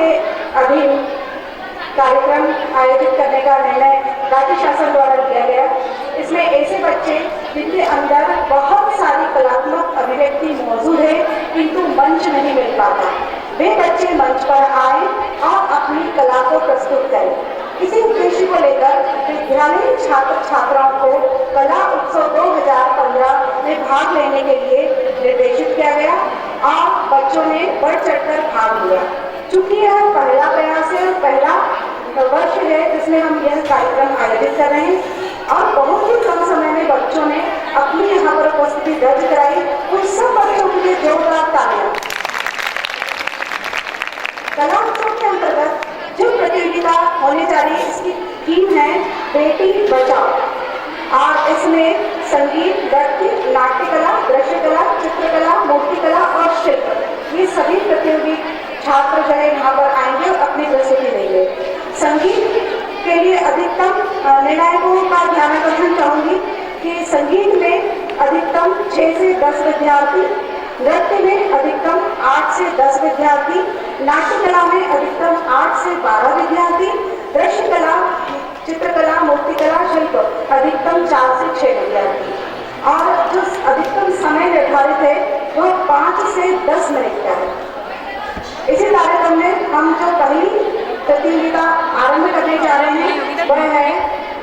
के अधीन कार्यक्रम आयोजित करने का निर्णय राज्य शासन द्वारा लिया गया। इसमें ऐसे बच्चे जिनके अंदर बहुत सारी कलात्मक अभिव्यक्ति मौजूद है किंतु मंच नहीं मिल पाता, वे बच्चे मंच पर आए और अपनी कला को प्रस्तुत करें। इसी उद्देश्य को लेकर विद्यालय छात्र छात्राओं को कला उत्सव 2015 में भाग लेने के लिए निर्देशित किया गया और बच्चों ने बढ़ चढ़कर भाग लिया। चूंकि यह पहला प्रयास है और पहला वर्ष है जिसमें हम यह कार्यक्रम आयोजित कर रहे हैं और बहुत ही कम समय में बच्चों ने अपनी यहाँ पर उपस्थिति दर्ज कराई। उन सब बच्चों के लिए जोरदार तालियां। कला उत्सव के अंतर्गत जो प्रतियोगिता होने जा रही है इसकी थीम है बेटी बचाओ और इसमें संगीत, नृत्य, नाट्यकला, दृश्यकला, चित्रकला, मूर्तिकला और शिल्प, ये सभी प्रतियोगी छात्र जो है यहाँ पर आएंगे और अपनी प्रस्तुति देंगे। संगीत के लिए अधिकतम निर्णायकों का ध्यान आकर्षण चाहूंगी कि संगीत में अधिकतम 6 से 10 विद्यार्थी, नृत्य में अधिकतम 8 से 10 विद्यार्थी, नाट्यकला में अधिकतम 8 से 12 विद्यार्थी, दृश्यकला, चित्रकला, मूर्तिकला, शिल्प अधिकतम 4 से 6 विद्यार्थी और जो अधिकतम समय निर्धारित है वह 5 से 10 मिनट का है। इसी कार्यक्रम में हम जो पहली प्रतियोगिता आरंभ करने जा रहे हैं वह है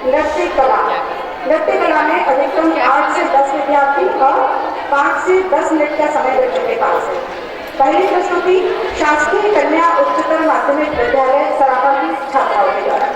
नृत्य कला। नृत्य कला में अधिकतम 8 से 10 विद्यार्थी और 5 से 10 मिनट का समय बच्चों के पास है। पहली प्रस्तुति शासकीय कन्या उच्चतर माध्यमिक विद्यालय सराफा की छात्राओं के द्वारा।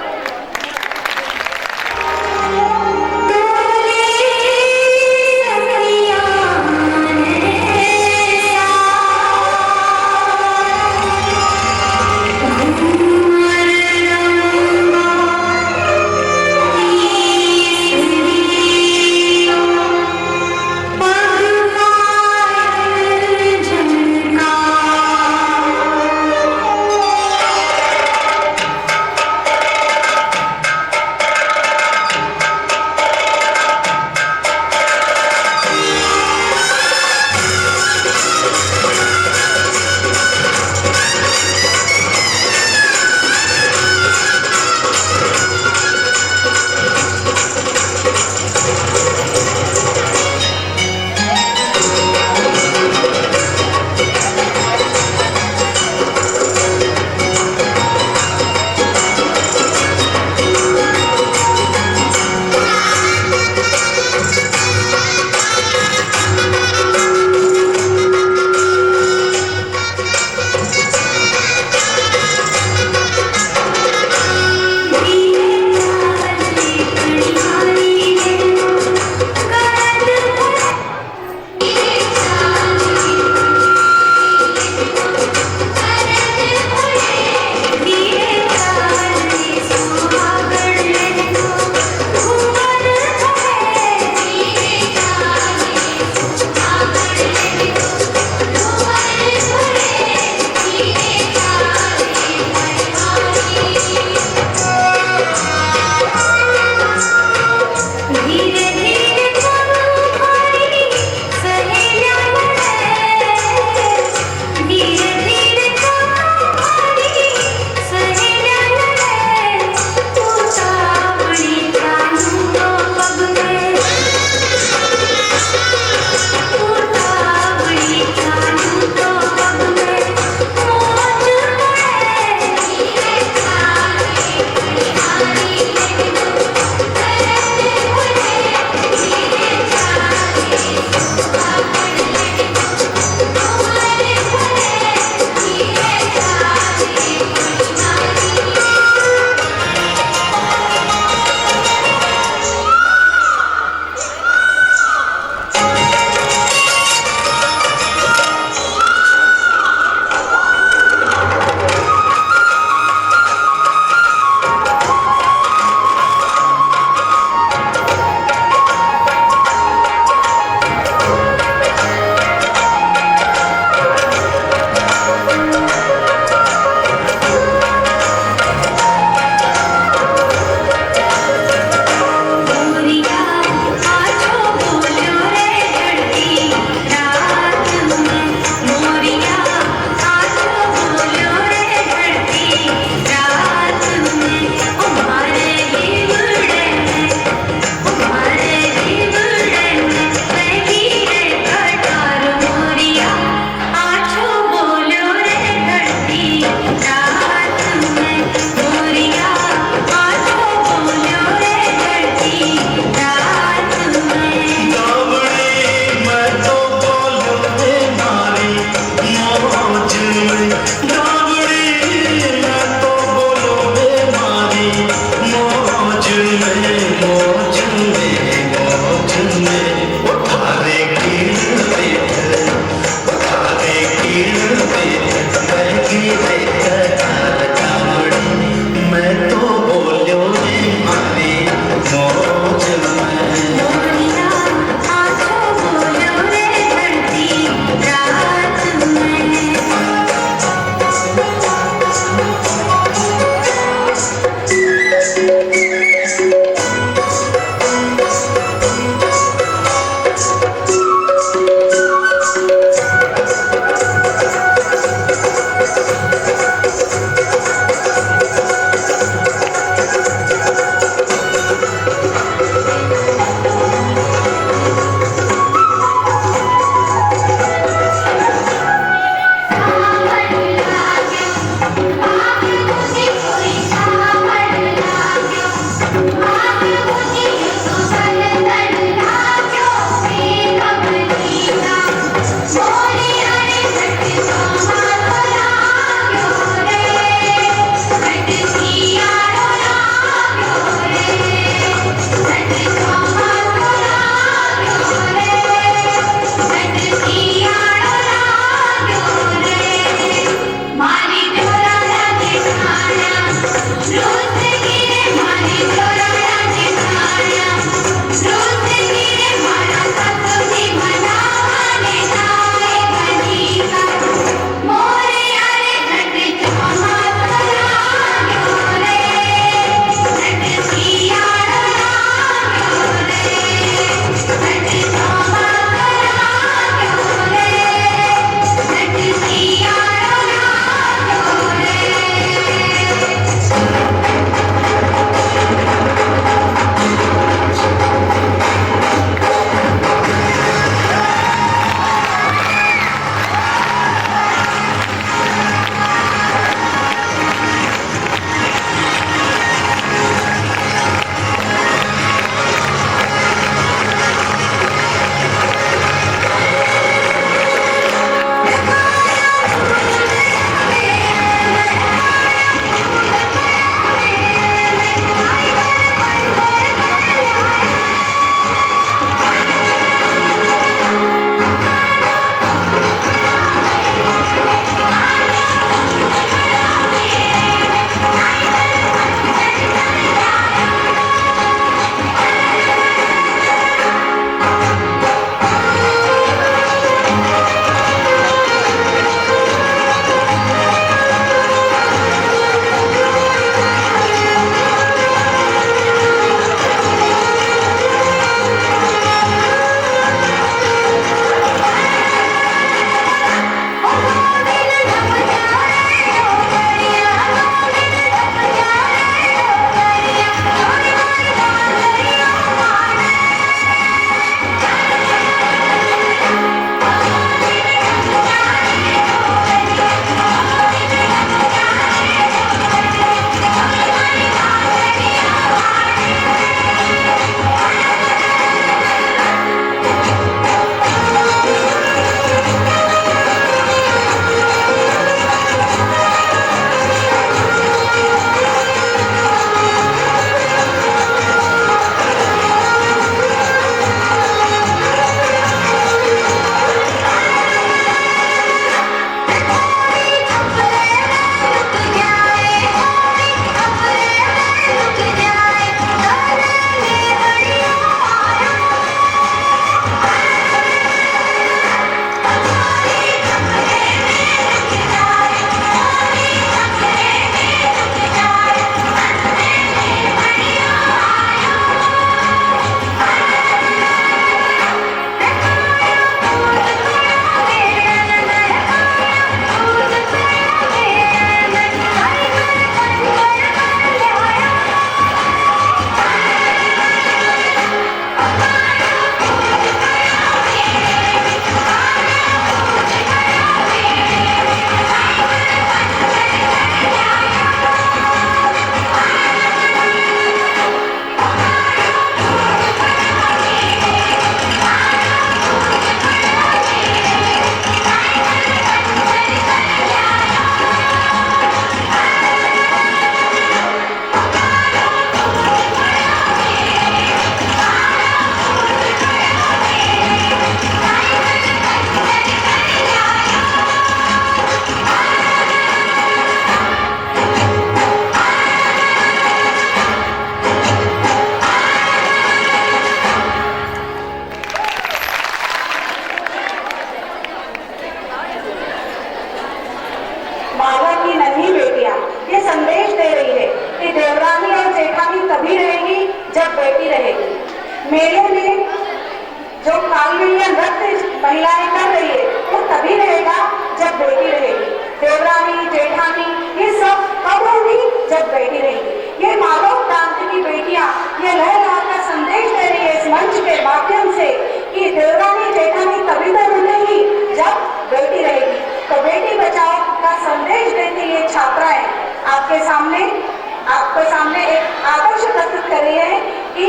आपके सामने एक आदर्श प्रस्तुत कर रही है कि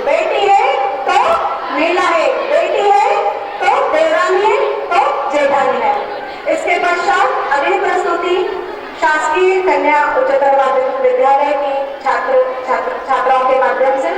बेटी है तो महिला है, बेटी है तो देवरानी है तो जेठानी है। इसके पश्चात अगली प्रस्तुति शासकीय कन्या उच्चतर माध्यमिक विद्यालय की छात्राओं के माध्यम से।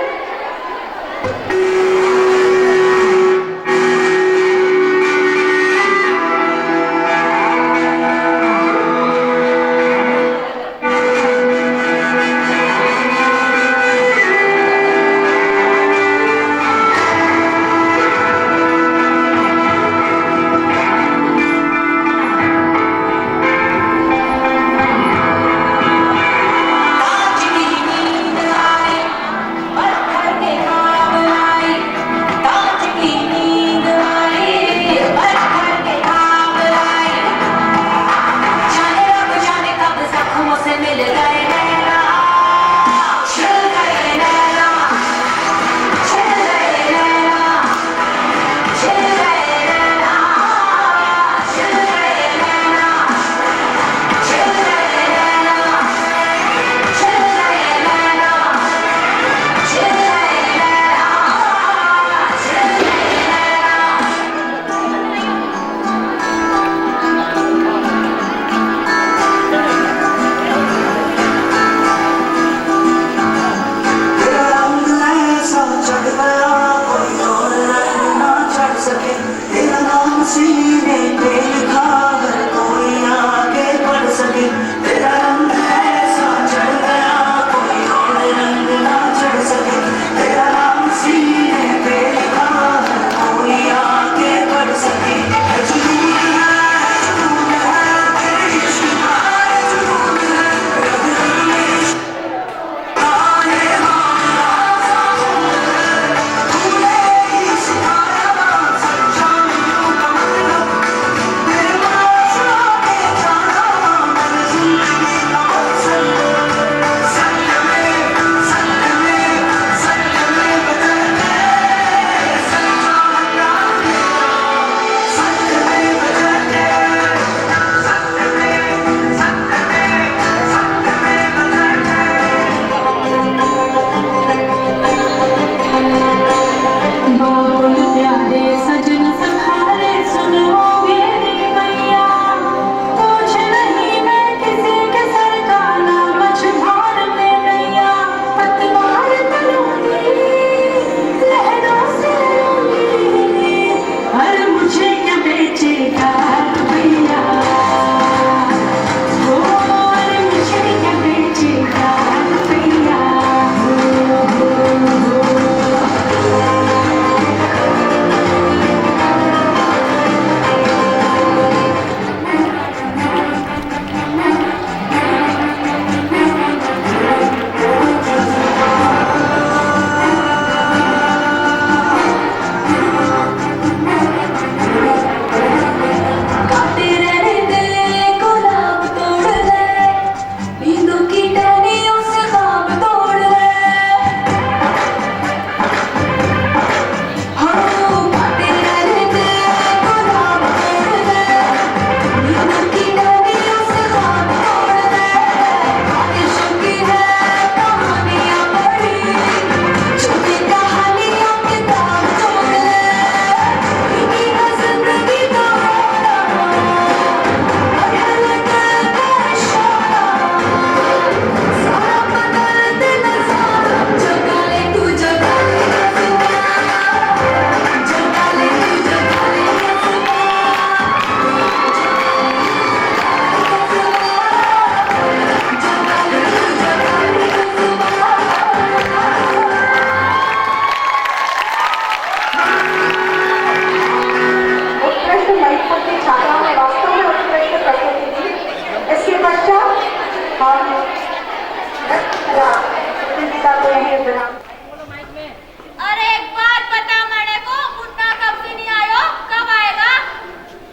अरे एक बात बता मेरे को, मुन्ना कब से नहीं आयो, कब आएगा?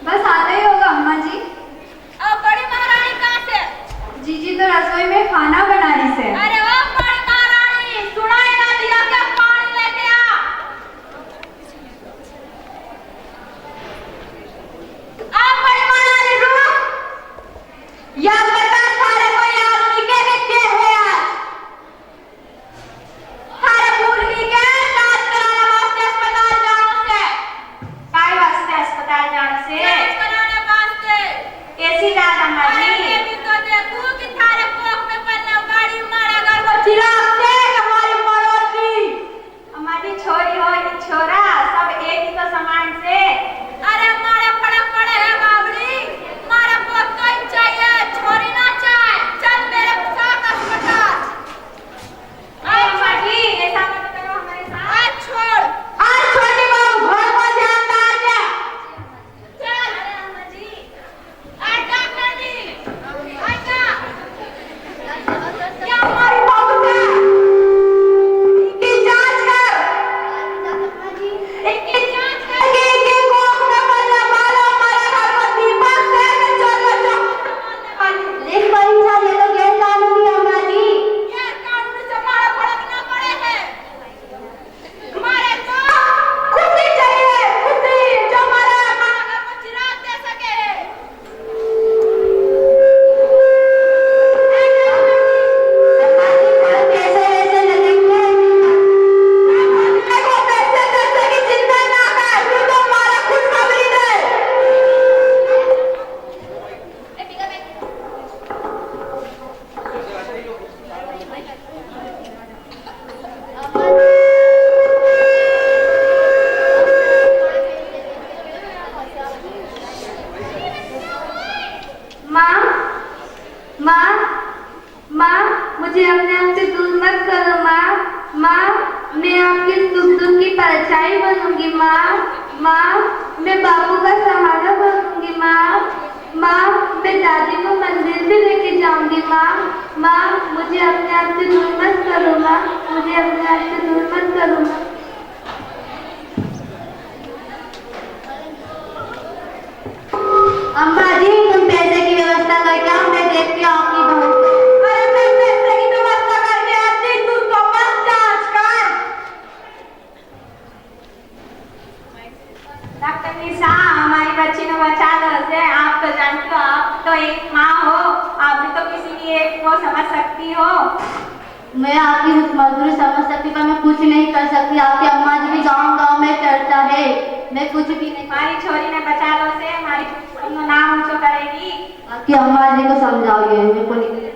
बस आता ही होगा अम्मा जी। अब बड़ी महारानी कहाँ से? जीजी तो रसोई में खाना बना रही से। अरे ओ बड़ी महारानी, सुनाई ना दिया क्या? पानी लेके आ। अब बड़ी महारानी रुक। या बता सारे कोई आदमी के माँ मुझे अपने आप से दूर मत करो माँ। माँ मैं आपकी सुख दुख की परछाई बनूंगी माँ। माँ मैं बापू का सहारा बनूंगी माँ। माँ मैं दादी को मंदिर भी लेके जाऊंगी माँ। माँ मुझे अपने आप से दूर मत करो माँ। मुझे अपने आप से दूर मत करो माँ। अम्मा जी तुम पैसे की व्यवस्था करके आओ, मैं देखती हूँ आपकी बहन को। अरे मैं पैसे की व्यवस्था करके आती, तू तो बस जांच कर। डॉक्टर निशा हमारी बच्ची ने बचा लो से। आप तो जानती हो, आप तो एक माँ हो, आप भी तो किसी की एक को समझ सकती हो। मैं आपकी उस मजदूरी समझ सकती पर मैं कुछ नहीं कर सकती। आपकी अम्मा जी भी गांव-गांव में चर्चा है, मैं कुछ भी नहीं। हमारी छोरी ने बचा लो से हमारी नाम ऊंचो करेगी। आपकी अम्मा जी को समझाओगे, मेरे को नहीं।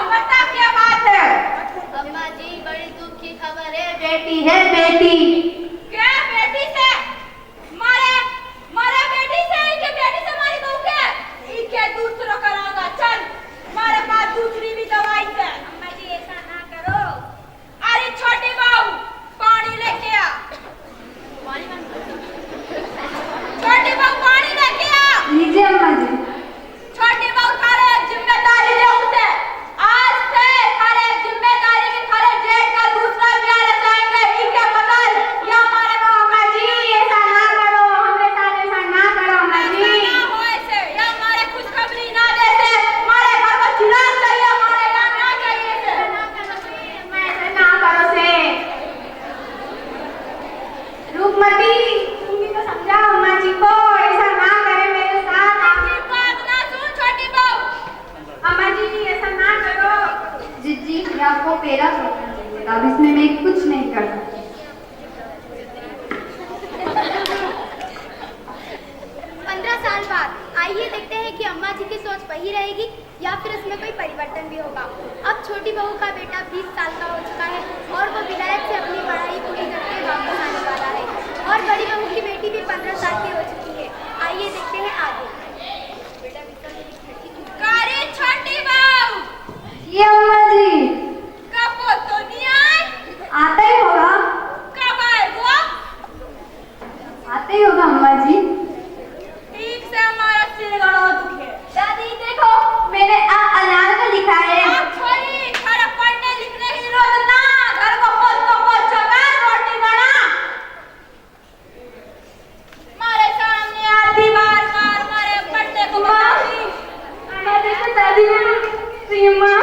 बता क्या बात है? अम्मा जी बड़ी दुख की खबर है, बेटी है बेटी। क्या बेटी से? मारे मारे बेटी से, इनके बेटी से मारी तो क्या? इनके दूसरों कराऊंगा। चल हमारे पास दूसरी भी दवाई है। अम्मा जी ऐसा ना करो। अरे छोटी बहू पानी लेके आ। छोटी बहू पानी लेके आ। लीजिए अम्मा जी। छोटी बहू थारे जिम्मेदारी ले उसे। आज से थारे जिम्मेदारी की थारे जेठ का दूसरा ब्याह रचाएंगे। ठीक है बदल या हमारे को अम्मा जी ऐसा ना करो, हमारे साथ ऐसा ना करो अम्मा जी। ना हो ऐसे या हमारे खुशखबरी ना दे से हमारे घर को चिराग चाहिए, हमारे यहाँ ना चाहिए से। मैं ऐसे ना करो से। रूपमती तुम भी तो समझाओ अम्मा जी को, ऐसा ना करे मेरे साथ। आपकी बात ना सुन छोटी बहू। अम्मा जी ऐसा ना करो। जीजी ये आपको पेरा सोचना चाहिए, अब इसमें मैं कुछ नहीं कर सकती। 15 साल बाद आइए देखते हैं कि अम्मा जी की सोच वही रहेगी या फिर इसमें कोई परिवर्तन भी होगा। अब छोटी बहू का बेटा 20 साल का हो चुका है और वो विलायत से अपनी पढ़ाई पूरी करके वापस आने वाला है और बड़ी बहू की बेटी भी 15 साल की हो चुकी है। आइए देखते हैं आगे। कारी छोटी बहू ये अम्मा जी कब तो नहीं आए? आता ही होगा, कब आए वो? आता ही होगा अम्मा जी। ठीक से हमारा सिर गड़ो दुखे। दादी देखो मैंने अनार को लिखा है। आप छोरी थारा पढ़ने लिखने की जरूरत ना, घर को पोछ तो पोछो ना, रोटी बना। मारे सामने आधी बार मार मारे पढ़ने को बताती। मैं देखो दादी ने माँ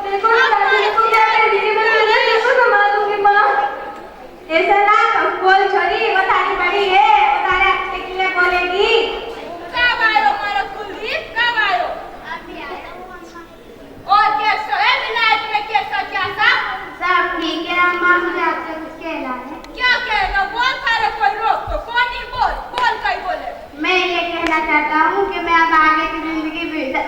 देखो दादी को क्या कह रही है, मैं देखो संभालूंगी माँ। ऐसा ना बोल छोरी, वो थारी बड़ी है, वो थारे अपने के लिए बोलेगी। कब आयो मारा कुलदीप, कब आयो? और कैसा है विलायत में, कैसा क्या सा? सब ठीक है अम्मा, मुझे आपसे कुछ कहना है। क्या कहेगा बोल, थारे कोई रोक तो कौन नहीं बोल, बोल कहीं बोले। मैं ये कहना चाहता हूँ कि मैं अब आगे की जिंदगी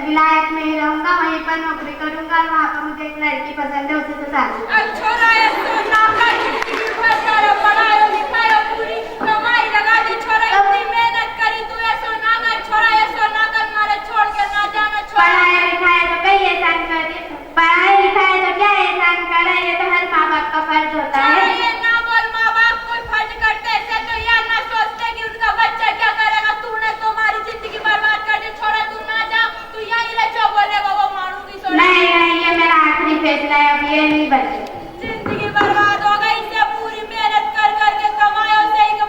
विलायत में ही रहूंगा, वहीं पर नौकरी करूंगा और वहाँ पर मुझे एक लड़की पसंद है, उसी से शादी। अच्छा है तो नाका जिंदगी में सारा पढ़ायो लिखायो पूरी कमाई लगा दी छोरा, इतनी मेहनत करी तू ऐसा ना कर छोरा, ऐसा ना कर मारे छोड़ के ना जाना छोरा। पढ़ाया लिखाया तो कई एहसान कर दिए, पढ़ाया लिखाया तो क्या एहसान करे, ये तो हर माँ बाप का फर्ज होता है। ये ना बोल, माँ बाप कोई फर्ज करते ऐसे तो यार ना सोचते कि उनका बच्चा क्या करेगा। तूने तुम्हारी जिंदगी बर्बाद कर दी छोरा, तू ना जा, तू यहीं रह, जो बोलेगा वो मानूंगी छोरा। नहीं नहीं ये मेरा आखिरी फैसला है, अब ये नहीं बचे। जिंदगी बर्बाद हो गई, इससे पूरी मेहनत कर करके कमायो से ही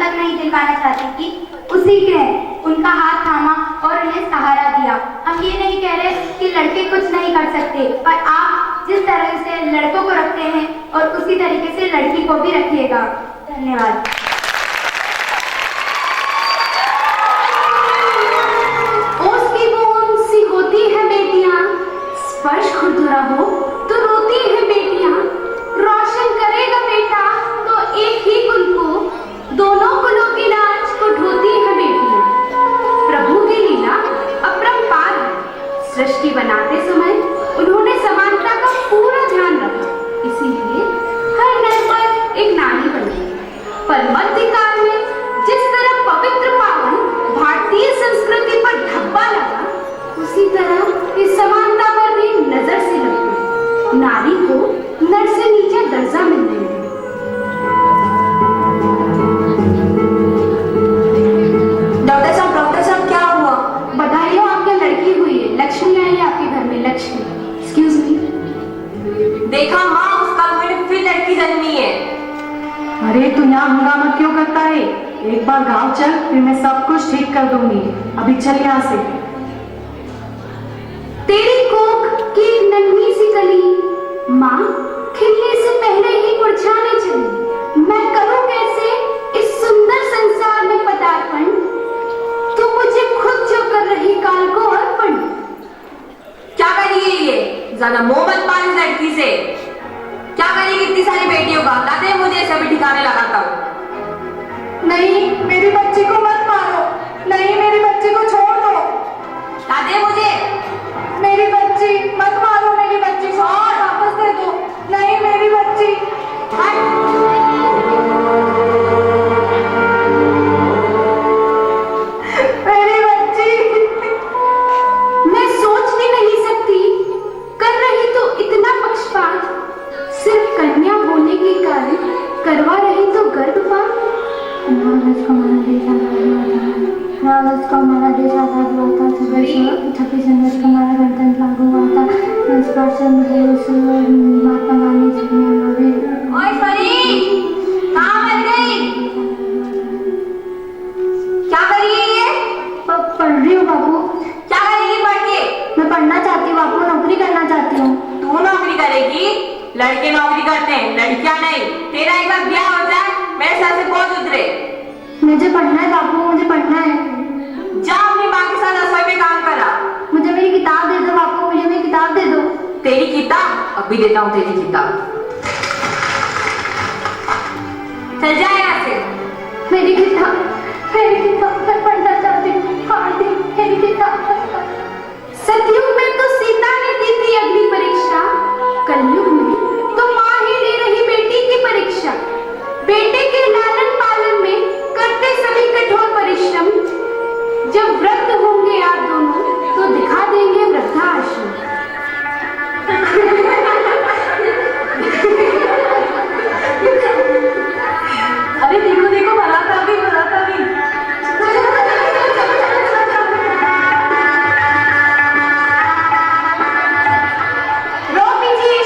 तक नहीं दिलवाना चाहती कि उसी ने उनका हाथ थामा और उन्हें सहारा दिया। हम ये नहीं कह रहे कि लड़के कुछ नहीं कर सकते, पर आप जिस तरह से लड़कों को रखते हैं और उसी तरीके से लड़की को भी रखिएगा। धन्यवाद। ओस की बूंद सी होती है बेटियां, स्पर्श खुरदुरा हो तो रोती है बेटियां, रोशन करेगा बेटा तो एक ही कुल को, दोनों कुलों की लाज को ढोती है बेटियां। प्रभु की लीला अपरंपार है, सृष्टि बनाते समय उन्होंने समानता का पूरा ध्यान रखा, इसीलिए हर नर पर एक नारी बनी। पर मध्यकाल में जिस तरह पवित्र पावन भारतीय संस्कृति पर धब्बा लगा, उसी तरह इस समानता पर भी नजर से लगी, नारी को नर से नीचे दर्जा मिलने लगा। डॉक्टर साहब क्या हुआ? बधाई हो, आपकी लड़की हुई है, लक्ष्मी आई है आपके घर में, लक्ष्मी। Excuse me. देखा माँ, उसका मैंने फिर लड़की जन्मी है। अरे तू यहाँ हंगामा क्यों करता है? एक बार गांव चल, फिर मैं सब कुछ ठीक कर दूंगी। अभी चल यहाँ से। तेरी कोख की एक नन्ही सी कली माँ खिलने से पहले ही मुरझाने चली। मैं करूं कैसे इस सुंदर संसार में पदार्पण, तू मुझे खुद जो कर रही काल को अर्पण। क्या करिए ये? ज्यादा मोह मत पाल इस लड़की से। क्या करेगी इतनी सारी बेटियों का? दादे मुझे सभी ठिकाने लगाता हूँ। नहीं, मेरी बच्ची को मत मारो। नहीं, मेरी बच्ची को छोड़ दो। दादे मुझे मेरी बच्ची मत मारो, मेरी बच्ची को वापस दे दो। नहीं, मेरी बच्ची। मेरी बच्ची। मैं सोच भी नहीं सकती, कर रही तो इतना पक्षपात, सिर्फ कन्या होने के कारण करवा रही तो गर्भपात। को हमारा देश आजाद हुआ था, 26 जनवरी को हमारा गणतंत्र लागू हुआ था। महात्मा गांधी जी ने हमारे ओए परी, कहाँ बन गई? क्या करिए ये? पढ़ रही हूँ बाबू। क्या करेगी पढ़ के? मैं पढ़ना चाहती हूँ बाबू, नौकरी करना चाहती हूँ। तू नौकरी करेगी? लड़के नौकरी करते हैं, लड़कियां नहीं। तेरा एक बार ब्याह हो जाए, मेरे सर से बोझ उतरे। मुझे पढ़ना है बाबू, मुझे पढ़ना है। जा अपनी माँ के साथ रसोई में काम करा। मुझे मेरी किताब दे दो बापू, मुझे मेरी किताब दे दो। तेरी किताब? अभी देता हूँ तेरी किताब। चल जा यहाँ से। मेरी किताब मैं पढ़ना चाहती हूँ। मेरी किताब। सतयुग में तो सीता ने दी थी अग्नि परीक्षा, कलयुग में तो माँ ही ले रही बेटी की परीक्षा। बेटे के लालन पालन में करते सभी कठोर परिश्रम, जब वृद्ध होंगे आप दोनों तो दिखा देंगे वृद्धाश्रम। अरे देखो देखो, बारात आ गई, बारात आ गई। रोक दीजिए ये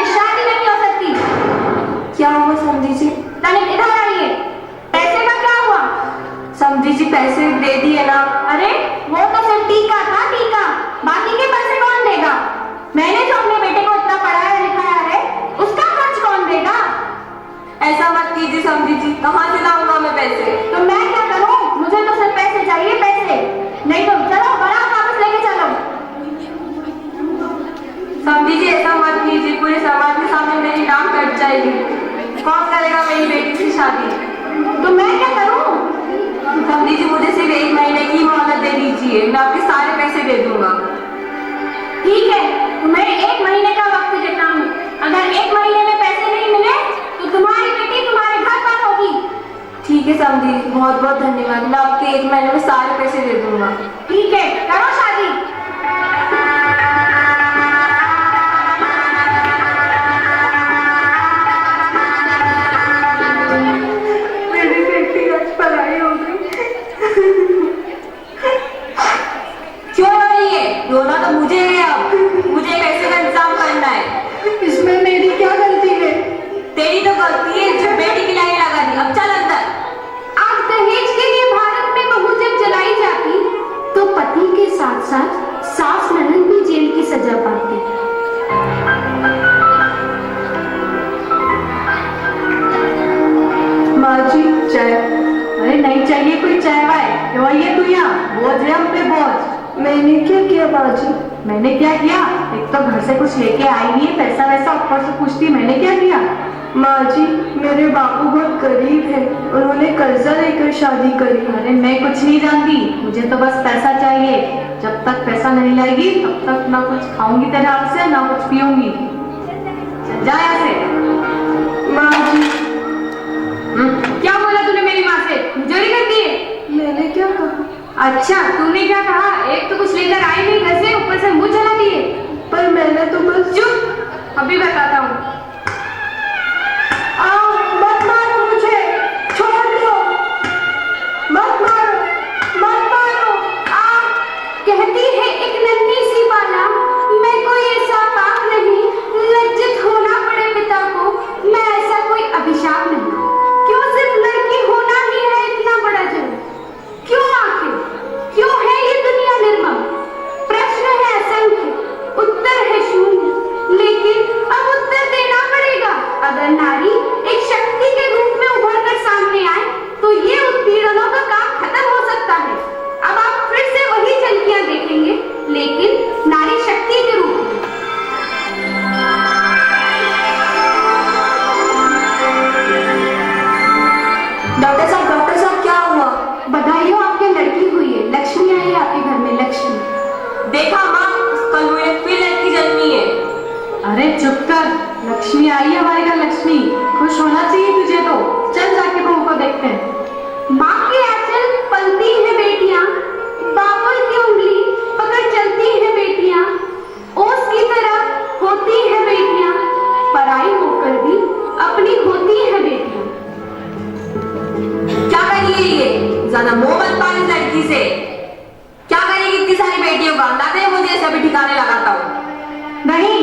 शादी नहीं हो सकती। क्या हुआ समझी जी? तनिक इधर आइए। पैसे का क्या हुआ? समझी जी पैसे दे दिए ना। अरे वो तो सिर्फ टीका था, टीका। बाकी के पैसे कौन देगा? मैंने जो अपने बेटे को इतना पढ़ाया लिखाया है, उसका खर्च कौन देगा? ऐसा मत कीजिए समझी जी, कहाँ से लाऊंगा मैं पैसे? तो मैं क्या करूं? मुझे तो सिर्फ पैसे चाहिए, पैसे। नहीं तो चलो बारात वापस लेके चलो। समझी जी ऐसा मत कीजिए, पूरे समाज के सामने मेरी नाम कट जाएगी। कौन करेगा मेरी बेटी की शादी? तो मैं क्या करूं? समझी जी मुझे सिर्फ 1 महीने की मोहलत दे दीजिए, मैं आपके सारे पैसे दे दूंगा। ठीक है, तुम्हें 1 महीने का वक्त देता हूँ। अगर 1 महीने में पैसे नहीं मिले तो तुम्हारी बेटी तुम्हारे घर पर होगी। ठीक है समझी जी, बहुत बहुत धन्यवाद। मैं आपके 1 महीने में सारे पैसे दे दूंगा। ठीक है, करो शादी। मेरी बेटी आज पढ़ाई हो गई। क्यों रो रही है? रोना तो मुझे है, अब मुझे पैसे का इंतजाम करना है। इसमें मेरी क्या गलती है? तेरी तो गलती है जो बेटी की लाइन लगा दी। अब चल अंदर। अरे नहीं चाहिए कोई चाय वाय, क्यों आई है तू यहाँ? बोझ है हम पे बोझ। मैंने क्या किया माँ जी? मैंने क्या किया? एक तो घर से कुछ लेके आई नहीं है, पैसा वैसा ऊपर से पूछती मैंने क्या किया? माँ जी, मेरे बापू बहुत गरीब है, उन्होंने कर्जा लेकर शादी करी। अरे मैं कुछ नहीं जानती, मुझे तो बस पैसा चाहिए। जब तक पैसा नहीं लाएगी तब तक ना कुछ खाऊंगी तेरे हाथ से ना कुछ पीऊंगी। चल जा यहाँ से। माँ जी, क्या बोला तूने मेरी माँ से? चोरी करती है? मैंने क्या कहा? अच्छा, तूने क्या कहा? एक तो कुछ लेकर आई नहीं घर से, ऊपर से मुंह जलाती है। पर मैंने तो बस। चुप, अभी बताता हूँ। मत मारो मुझे, छोड़ दो, मत मारो, मत मारो। कहती है एक नन्ही सी बाला, मैं कोई ऐसा पाप नहीं, लज्जित होना पड़े पिता को, मैं ऐसा कोई अभिशाप नहीं। क्यों सिर्फ लड़की होना ही है इतना बड़ा जुर्म? क्यों आखिर? क्यों है ये दुनिया निर्मम? प्रश्न है असंख्य, उत्तर है शून्य, लेकिन अब उत्तर देना पड़ेगा। अगर नारी एक शक्ति के रूप में उभर कर सामने आए तो ये उत्पीड़नों का काम खत्म हो सकता है। अब आप फिर से वही झलकियां देखेंगे, लेकिन नारी शक्ति के रूप में। डॉक्टर साहब क्या हुआ? बधाई हो, आपकी लड़की हुई है, लक्ष्मी आई है आपके घर में, लक्ष्मी। देखा माँ, कल हुए फिर लड़की जन्मी है। अरे चुप कर, लक्ष्मी आई है हमारे घर, लक्ष्मी। खुश होना चाहिए तुझे तो। चल जाके बहू को देखते हैं। माँ के आंचल पलती है बेटियां, बाबुल की उंगली पकड़ चलती है बेटियां, ओस की तरह होती है बेटियां, पराई होकर भी अपनी होती है बेटियां। क्या करिए ये? ज्यादा मोह मत पाल इस लड़की से। क्या करेगी इतनी सारी बेटियों का? ना दे मुझे ऐसे भी ठिकाने लगाता हूँ। नहीं,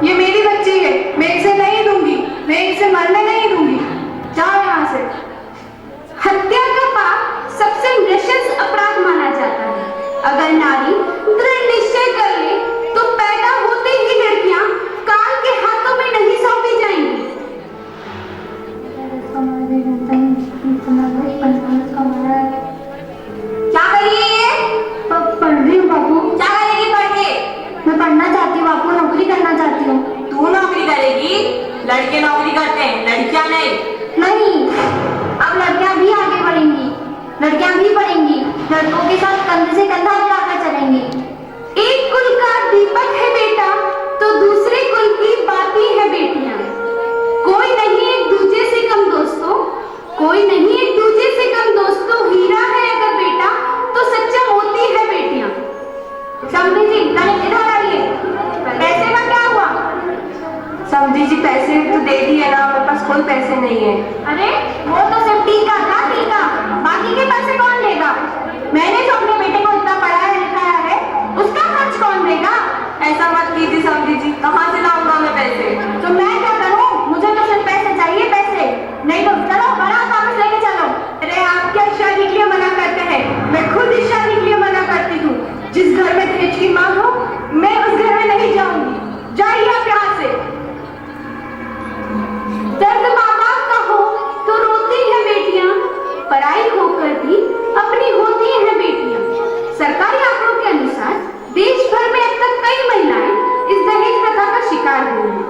ये मेरी बच्ची है, मैं इसे नहीं दूंगी, मैं इसे मरने नहीं दूंगी। जाओ यहाँ से। हत्या का पाप सबसे नृशंस अपराध माना जाता है। अगर नारी दृढ़ निश्चय कर ले तो पैदा होते ही लड़कियां काल के हाथों में नहीं सौंपी जाएंगी। क्या करिए ये? पढ़ रही हूँ बाबू। क्या करेगी पढ़ के? मैं पढ़ना चाहती हूँ बाबू, नौकरी करना चाहती हूँ। तू नौकरी करेगी? लड़के नौकरी करते हैं, लड़कियां नहीं। नहीं, अब लड़कियां भी आगे बढ़ेंगी, लड़कियां भी पढ़ेंगी, लड़कों के साथ कंधे से कंधा मिलाकर चलेंगी। एक कुल का दीपक है बेटा तो दूसरे कुल की बाती है बेटियां। कोई नहीं एक दूजे से कम दोस्तों, कोई नहीं एक दूजे से कम दोस्तों। हीरा है अगर बेटा तो सच्चा मोती है बेटियां। समझी जी, इधर आइए। पैसे का क्या हुआ? समझी जी, पैसे तो दे दिए ना, मेरे पास कोई पैसे नहीं है। अरे वो तो सिर्फ टीका था, टीका, बाकी के पैसे कौन लेगा? मैंने जो अपने बेटे को इतना पढ़ाया लिखाया है, उसका खर्च कौन देगा? ऐसा मत कीजिए समझी जी, कहाँ से लाऊंगा मैं पैसे? तो मैं क्या करूं? मुझे तो सिर्फ पैसे चाहिए, पैसे। नहीं तो चलो बड़ा वापस लेके चलो। अरे आप क्या शादी के लिए मना करते हैं? मैं खुद इस शादी के लिए मना करती हूँ। जिस घर में दहेज की मांग हो, मैं उस घर में नहीं जाऊंगी। जाइए आप यहाँ से। दर्द माँ बाप का हो तो रोती है बेटियां, पराई होकर भी अपनी होती है बेटियां। सरकारी आंकड़ों के अनुसार देश भर में अब तक कई महिलाएं इस दहेज प्रथा का शिकार हुई हैं।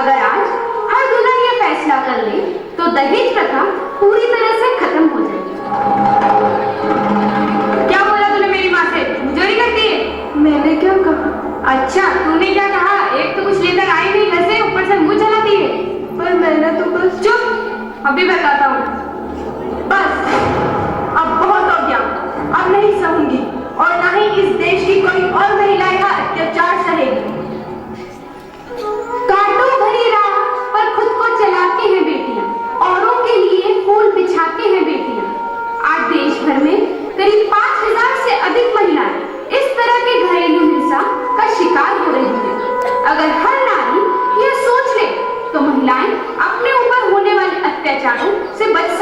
अगर आज हर दुल्हन ये फैसला कर ले तो दहेज प्रथा पूरी तरह से खत्म हो जाएगी। क्या बोला तूने मेरी माँ से? चोरी करती है? मैंने क्या कहा? अच्छा, तूने क्या कहा? एक तो कुछ लेकर आई नहीं घर से, ऊपर से मुंह जलाती है। पर मैंने तो बस। चुप, अभी बताता हूँ। बस, अब बहुत हो गया, अब नहीं सहूंगी और ना ही इस देश की कोई और महिला का अत्याचार सहेगी। कांटों भरी राह पर खुद को चलाती हैं बेटियां, औरों के लिए फूल बिछाती हैं बेटियां। आज देश भर में करीब 5000 से अधिक महिलाएं इस तरह के घरेलू हिंसा का शिकार हो रही हैं। अगर हर नारी यह सोच ले तो महिलाएं अपने ऊपर होने वाले अत्याचारों से बच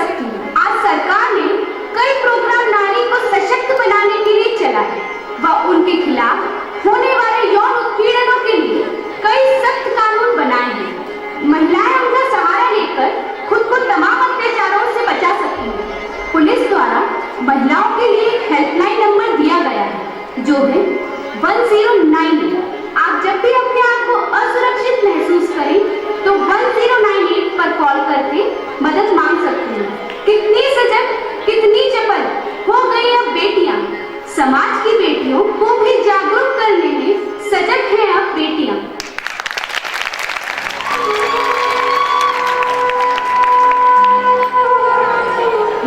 समाज की बेटियों को भी जागरूक करने में सजग हैं अब बेटियां।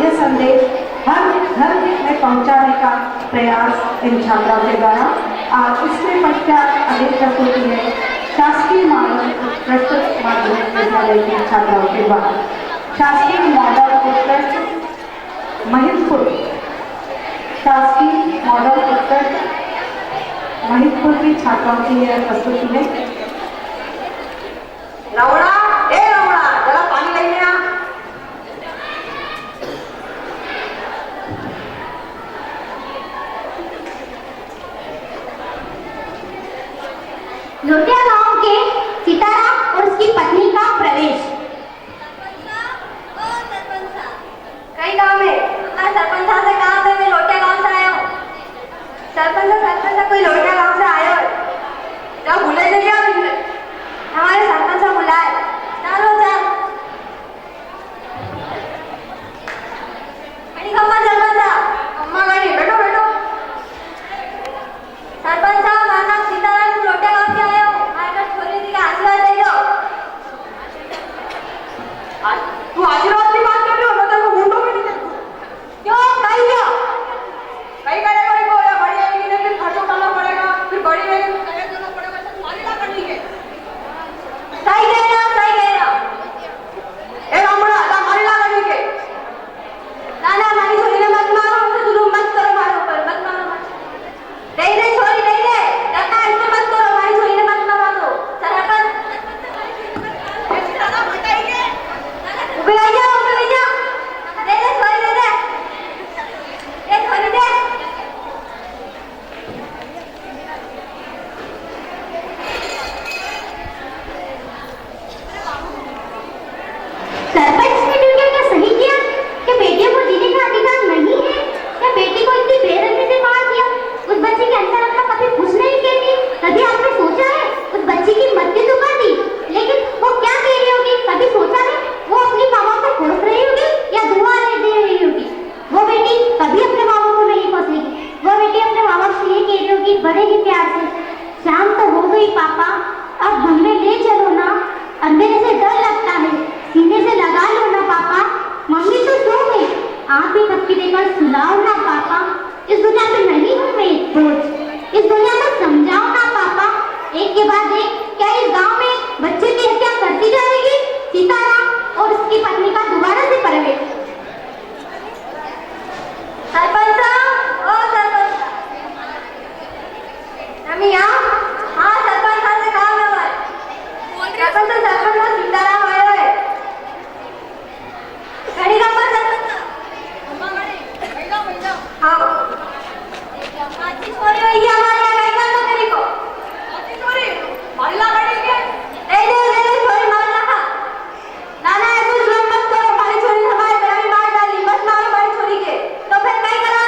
यह संदेश हर घर में पहुंचाने का प्रयास इन छात्राओं के द्वारा आज इसमें पश्चात अनेक प्रस्तुति है शासकीय मॉडल उत्कृष्ट माध्यमिक विद्यालय की छात्राओं के द्वारा। शासकीय मॉडल उत्कृष्ट महिदपुर, शासकीय मॉडल उत्कृष्ट महिदपुर की छात्राओं की यह प्रस्तुति है। रवड़ा, ए रवड़ा, जरा पानी लेने आ। लोटिया गांव के सीताराम और उसकी पत्नी का प्रवेश। कई गांव में सरपंच साहब से कहा था मैं लोटिया गांव से आया हूँ। सरपंच कोई लोटिया गांव से आया हो क्या भूले नहीं गया तुमने? हमारे सरपंच साहब बुलाए। चलो चल अड़ी खम्मा सरपंच साहब, अम्मा गाड़ी बैठो बैठो। सरपंच साहब मेरा नाम सीताराम, लोटिया गांव से आया हूँ। आकर छोरी जी का आशीर्वाद दे दो। तू आशीर्वाद की बात कर रही हो, मैं तेरे को घूंटों में नहीं देखूं। क्यों कही क्या? कहीं करेगा नहीं बोला, बड़ी आएगी ना फिर खर्च उठाना पड़ेगा, फिर बड़ी आएगी तो कहीं देना पड़ेगा, तो तुम्हारी ना करनी है। सही कह रहा, सही कह रहा। ए रामड़ा, ना मारी ना करनी के। नाना हमारी छोरी ने मत मारो, उसे जुलूम मत करो, मारो पर मत मारो मत। नहीं नहीं छोरी नहीं दे, डरना ऐसे मत करो, हमारी छोरी ने मत मारो दो। सरपंच ऊपर आ जाओ, ऊपर आ जाओ। दे दे छोरी दे दे, दे छोरी दे। सरपंच ने ड्यूटी क्या सही किया कि बेटियों को जीने का अधिकार नहीं है या बेटी को इतनी बेरहमी से मार दिया? उस बच्चे के अंदर अपना कभी कुछ नहीं कहती, कभी आपने सोचा है उस बच्चे की मृत्यु तो कर दी, लेकिन वो क्या कह रही होगी? कभी सोचा है वो अपनी मामा को कोस रही होगी या दुआ दे रही होगी? वो बेटी कभी अपने मामा को नहीं कोसेगी, वो बेटी अपने मामा से ये कह रही होगी बड़े ही प्यार से, शाम तो हो गई पापा, अब घूमने ले चलो ना, अंधेरे से डर लगता है, सीने से लगा लो ना पापा, मम्मी तो सो गई, आप भी थपकी देकर सुलाओ ना पापा, इस दुनिया में नहीं हूँ मैं एक बोझ, इस दुनिया को समझाओ ना पापा। एक के बाद एक क्या इस गांव में बच्चे की हत्या करती जाएगी? सीताराम और उसकी पत्नी का दोबारा से प्रवेश। सरपंच साहब, ओ सरपंच हम यहाँ। हाँ सरपंच साहब से कहा मैं सरपंच सरपंच सीताराम आयो है। घड़ी का पर सरपंच हाँ अच्छी छोरी हुई है हमारे यहाँ, कहीं कर दो तेरी को। अच्छी छोरी, मारी ना करनी के। ले ले छोरी मार रहा। नाना ऐसे जुलम मत करो, हमारी छोरी हमारे घर में मार डाली, मत मारो हमारी छोरी के। तो फिर कहीं करा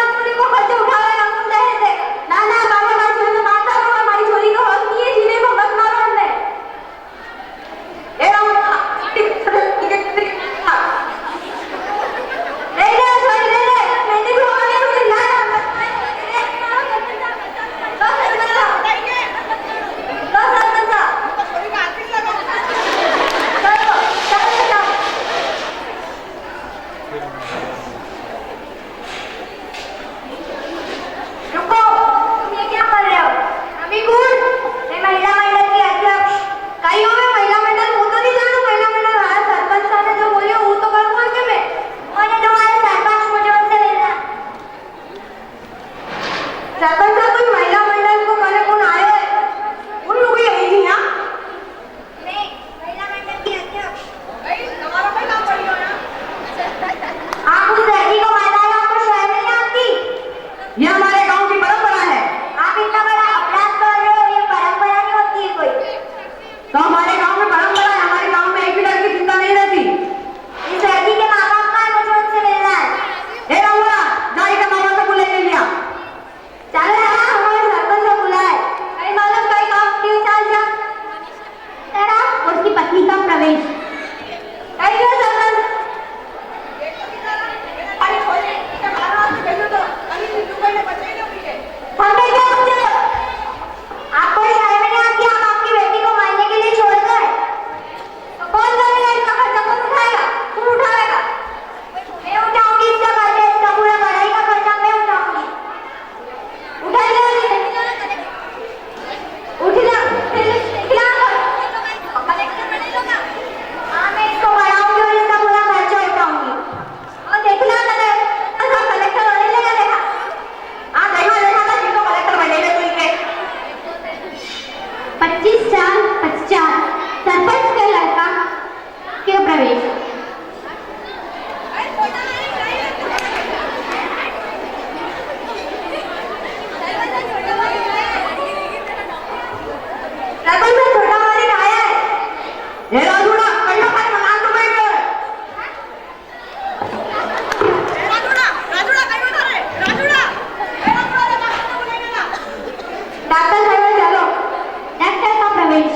हमने क्या मुझे आपको इस आए मैंने आप किया, हम आपकी बेटी को मारने के लिए छोड़ गए। तो कौन करेगा इसका खर्चा, कौन उठाएगा? तुम उठाएगा? मैं उठाऊंगी इसका खर्चा, इसका पूरा पढ़ाई का खर्चा मैं उठाऊंगी। उठाइए उठना हाँ मैं इसको पढ़ाऊंगी और इसका पूरा खर्चा उठाऊंगी। और देखना कलेक्टर होने लगा, देखा हाँ देखा था जिसको कलेक्टर बनेगा तू इनके 25 साल 50 सरपंच का लड़का क्यों प्रवेश? सरपंच में छोटा मालिक आया है। ये राजूड़ा कहीं पर मकान तो बैठ गए। डॉक्टर साहब चलो। डॉक्टर का प्रवेश।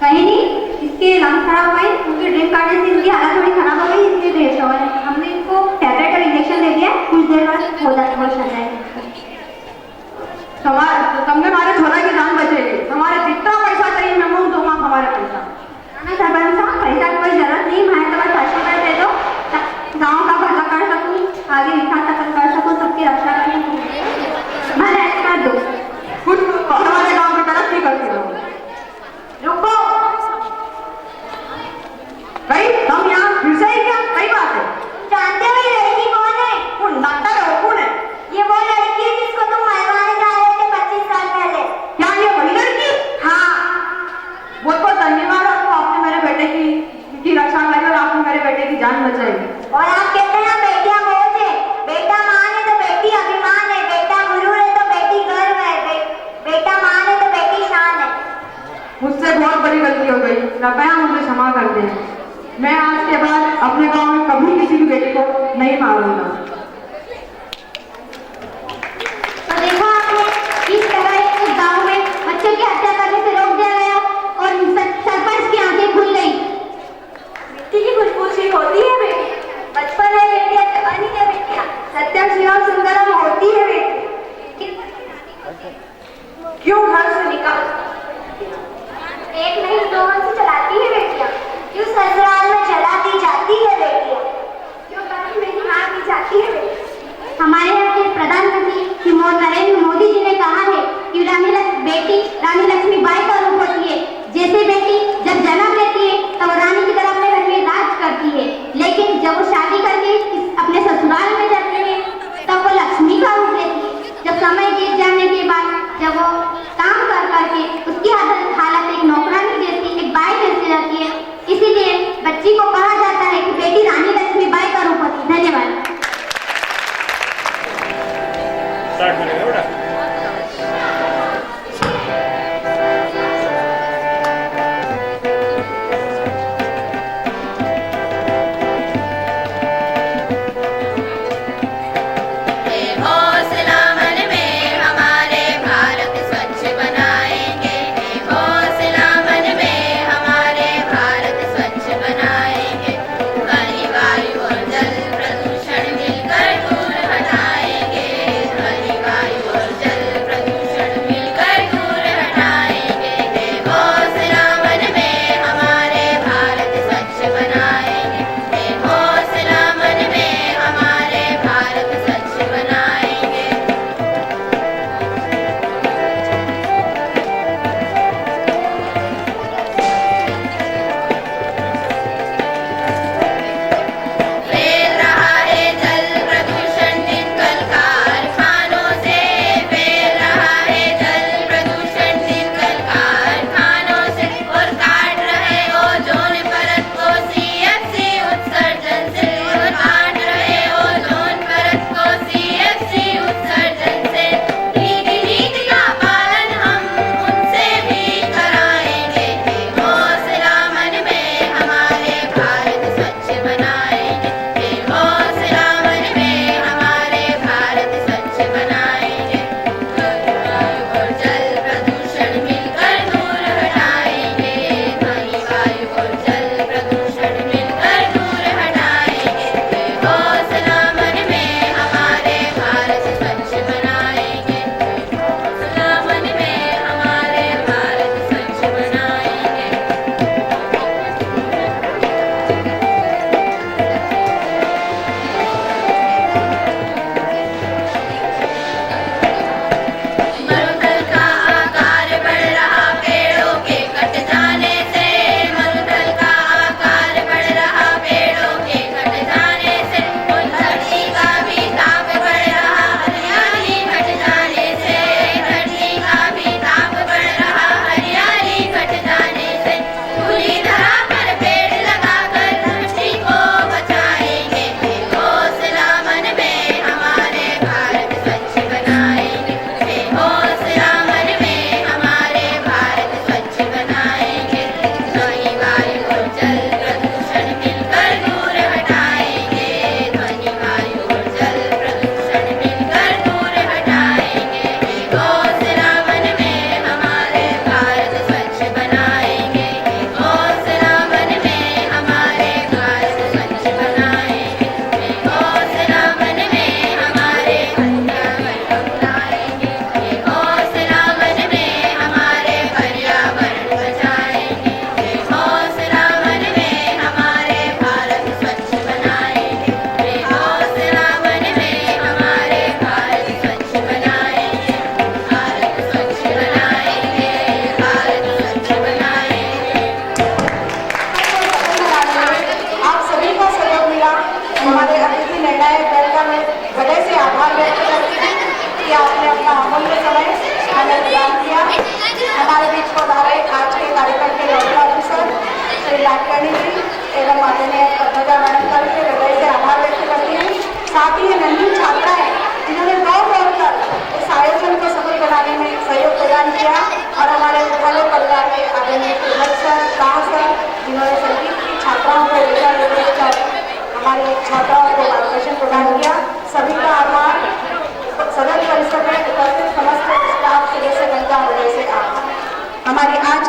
कहीं नहीं, इसके लंग्स खराब हुए, उनके ड्रिप करने से इनकी हालत थोड़ी खराब हो गई, इसलिए बेहोश हो गए। हमने इनको टैबलेट और इंजेक्शन दे दिया, कुछ देर बाद हो जाएगा। तुमने हमारे छोरा की जान बचेगी। हमारे जितना पैसा चाहिए मैं मुंह दूंगा हमारे पैसा। ना सरपंच साहब, पैसा की कोई जरूरत नहीं, मैं तो बस आशीर्वाद दे दो, गाँव का भला कर सकूँ, आगे विकास कर सकूँ, सबकी रक्षा कर सकूँ। भले आशीर्वाद दो। कुछ हमारे गांव की तरक्की करती रहो। रुको भाई, हम यहाँ फिर से ही क्या कई बात है। जानते हो ये लड़की कौन है? कौन डॉक्टर है? कौन है? ये वो लड़की है जिसको तुम मरवाने जा रहे थे 25 साल पहले। क्या ये वही लड़की? हाँ बहुत बहुत धन्यवाद आपको, आपने मेरे बेटे की रक्षा करी और आपने मेरे बेटे की जान बचाई। और आप कहते हैं बेटियां बोझ है, बेटा मान है तो बेटी अभिमान है, बेटा गुरु है तो बेटी गर्व है, बेटा मान है तो बेटी शान है। मुझसे बहुत बड़ी गलती हो गई, कृपया मुझे क्षमा कर दें। मैं आज के बाद अपने गांव में कभी किसी की बेटी को नहीं मारूंगा। तो देखा आपने, किस तरह इस गांव में बच्चों की हत्या करने से रोक दिया गया और सरपंच की आंखें खुल गई। मिट्टी की खुशबू सी होती है बेटी, बचपन है बेटियां, जवानी है बेटियां, सत्यम शिवम सुंदरम होती है बेटी। क्यों घर से निकाल? एक नहीं दो से चलाती है बेटियां, क्यों ससुराल में जला दी जाती है बेटियां, क्यों घर में खा दी जाती है बेटियां। हमारे यहाँ के प्रधानमंत्री श्री नरेंद्र मोदी जी ने कहा है कि बेटी रानी लक्ष्मीबाई का रूप होती है। जैसे बेटी जब जन्म लेती है तब रानी की तरह अपने घर में राज करती है, लेकिन जब वो शादी करके अपने ससुराल में जाती है तब वो लक्ष्मी का रूप लेती है। जब समय बीत जाने के बाद जब वो काम कर करके उसकी हालत एक नौकरानी जैसी, एक बाई जैसी रहती है, इसीलिए बच्ची को कहा जाता है कि बेटी रानी लक्ष्मीबाई का रूप होती है। धन्यवाद।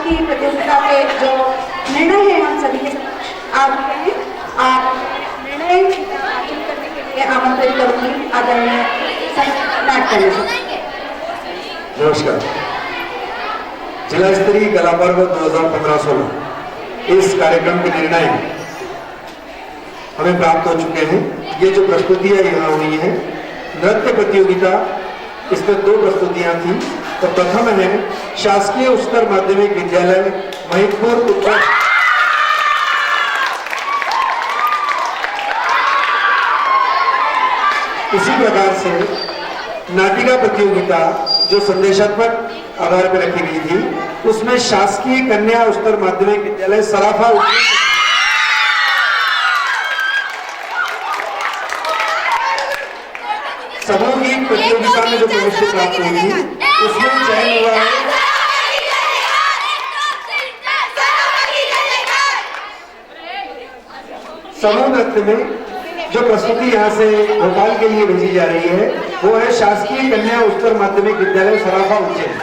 की प्रतियोगिता के जो निर्णय है हम सभी के साथ आप हैं, आप निर्णय हासिल करने के लिए आमंत्रित करूंगी आदरणीय नाट्य करने से। नमस्कार। जिला स्तरीय कला पर्व 2015-16 इस कार्यक्रम के निर्णय हमें प्राप्त हो चुके हैं। ये जो प्रस्तुतियां यहाँ हुई हैं, नृत्य प्रतियोगिता, इसमें 2 प्रस्तुतियां थी। तो प्रथम है शासकीय उच्चतर माध्यमिक विद्यालय महिदपुर उत्तर। इसी प्रकार से नाटिका प्रतियोगिता जो संदेशात्मक आधार पर रखी गई थी, उसमें शासकीय कन्या उच्चतर माध्यमिक विद्यालय सराफा समूह गीत प्रतियोगिता में जो प्रविष्टि प्राप्त हुई थी, उसमें चयन हुआ है समूह नृत्य में जो प्रस्तुति यहाँ से भोपाल के लिए भेजी जा रही है, वो है शासकीय कन्या उच्चतर माध्यमिक विद्यालय सराफा उज्जैन।